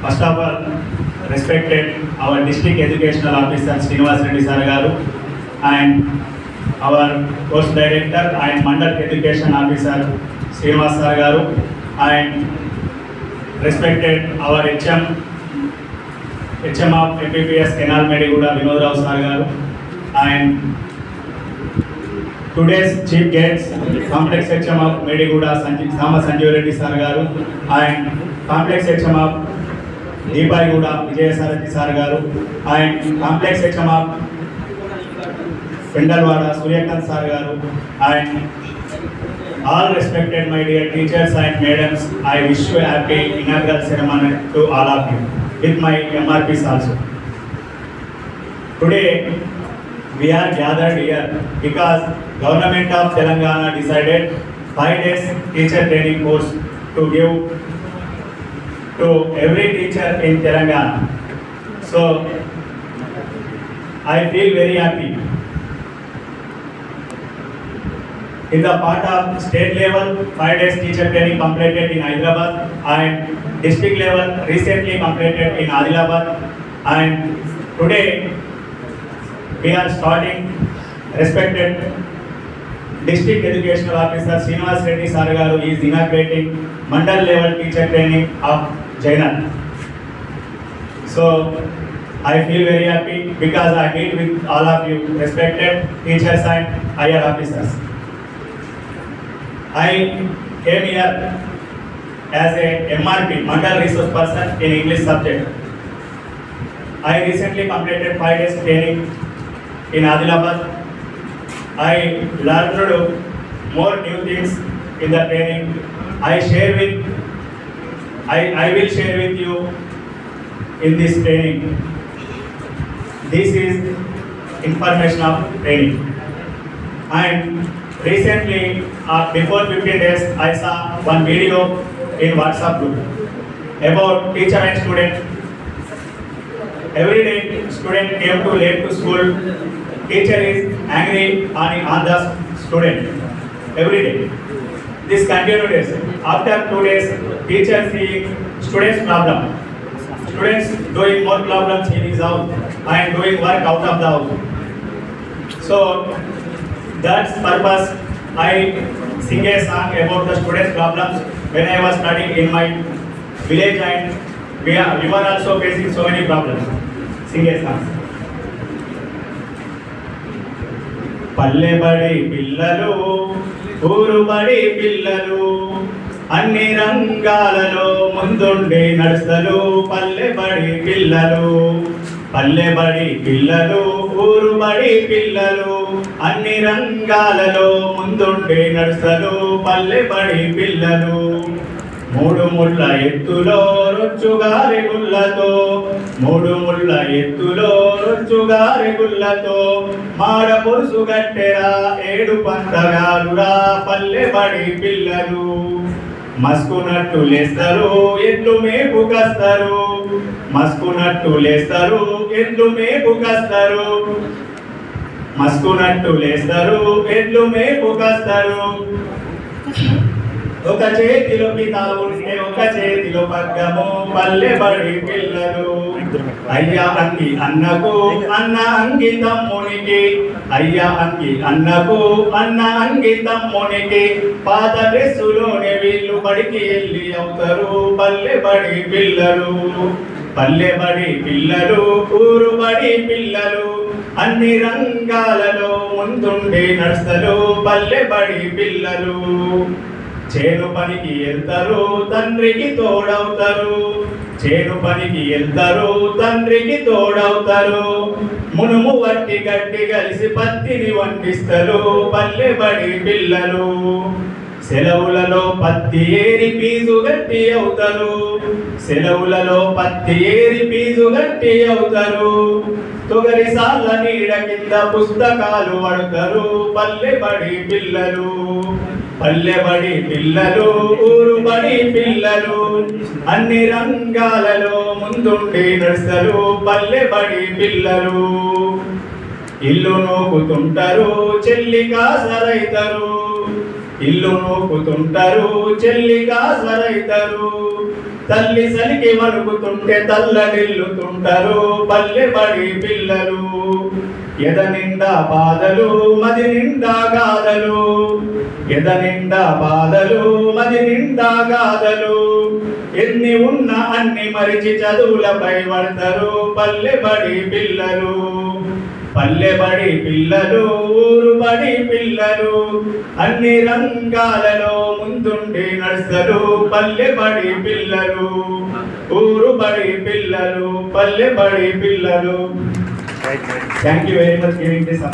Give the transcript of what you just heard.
First of all, respected our district educational officer Srinivas Reddy sir garu and our course director and mandal education officer Srinivas sir garu and respected our HM of MPPS Kenal Mediguda Vinod Rao sir garu and today's chief guests complex HM of Mediguda Sama Sanjeev Reddy sir garu and complex HM of Deepayguda Vijaya Sarathi sir garu and complex HM of Pendalwada Suryakant sir garu and all respected my dear teachers and madams, I wish you a happy inaugural ceremony to all of you with my MRPs also. Today we are gathered here because Government of Telangana decided 5 days teacher training course to give to every teacher in Telangana. So I feel very happy. In the part of state level, 5 days teacher training completed in Hyderabad and district level recently completed in Adilabad, and today we are starting respected district educational officer Srinivas Reddy sir garu is inaugurating mandal level teacher training of Jainat. So I feel very happy because I meet with all of you respected teachers and higher officers. I came here as a MRP, Mandal Resource Person in English subject. I recently completed 5 days training in Adilabad. I learned more new things in the training. I will share with you in this training. This is information of training. And recently, before 15 days, I saw one video in WhatsApp group about teacher and student. Every day, student came too late to school. Teacher is angry on the student. Every day. This continued. After 2 days, teacher seeing students' problem. Students doing more problems in his house and doing work out of the house. So that's purpose I sing a song about the students' problems when I was studying in my village, and we were also facing so many problems. Sing a song. Palle badi pillalu, ఊరు బడి పిల్లలు అన్ని రంగాలలో ముందుండి నడుస్తలు పల్లె బడి పిల్లలు. పల్లె బడి పిల్లలు ఊరు బడి పిల్లలు అన్ని రంగాలలో ముందుండి నడుస్తలు పల్లె బడి పిల్లలు. 3 ముళ్ళ ఎత్తులో రొచ్చుగారి గుళ్ళతో 3 ముళ్ళ ఎత్తులో రొచ్చుగారి గుళ్ళతో మాడ పొరుసు గట్టెరా 7 పంటగాలురా పల్లె బడి పిల్లలు. మస్కునట్టు లేస్తారు ఎడ్లు మేపు కస్తారు మస్కునట్టు లేస్తారు ఎడ్లు మేపు కస్తారు మస్కునట్టు లేస్తారు ఎడ్లు మేపు కస్తారు. ఒక చేతిలో పితాలు ఉంటే ఒక చేతిలో పగ్గము పల్లె బడి పిల్లలు. అయ్యా అంగి అన్నకు అన్న అంగి తమ్మునికి అయ్యా అంగి అన్నకు అన్న అంగి తమ్మునికి పాత డ్రెస్సులోనే వీళ్ళు బడికి వెళ్ళి అవుతారు పల్లె బడి పిల్లలు. పల్లె బడి పిల్లలు ఊరు బడి పిల్లలు అన్ని రంగాలలో ముందుండి నడుస్తలు పల్లె బడి పిల్లలు. చేను పనికి వెళ్తారు తండ్రికి తోడవుతారు చేను పనికి వెళ్తారు తండ్రికి తోడవుతారు. మునుము వట్టి గట్టి కలిసి పత్తిని వండిస్తారు పల్లె బడి పిల్లలు. సెలవులలో పత్తి ఏరి ఫీజు గట్టి అవుతారు సెలవులలో పత్తి ఏరి ఫీజు గట్టి అవుతారు. తొగరి సాల నీడ కింద పుస్తకాలు పడతారు పల్లె బడి పిల్లలు. పల్లె బడి పిల్లలు ఊరు బడి పిల్లలు అన్ని రంగాలలో ముందుండి నడుస్తారు పల్లె బడి పిల్లలు. ఇల్లు నూకుతుంటారు చెల్లి కాసరైతారు ఇల్లు నూకుతుంటారు చెల్లి కాసరైతారు. తల్లి సలికి వణుకుతుంటే తల్లడిల్లుతుంటారు పల్లె బడి పిల్లలు. ఎద నిండా బాధలు మది నిండా గాథలు, ఎద నిండా బాధలు మది నిండా గాథలు. ఎన్ని ఉన్నా అన్ని మరిచి చదువులపై పడతారు పల్లె బడి పిల్లలు. పల్లె బడి పిల్లలు ఊరు బడి పిల్లలు, అన్ని రంగాలలో ముందుండి నడుస్తారు పల్లె బడి పిల్లలు. ఊరు బడి పిల్లలు, పల్లె బడి పిల్లలు. Thank you very much giving this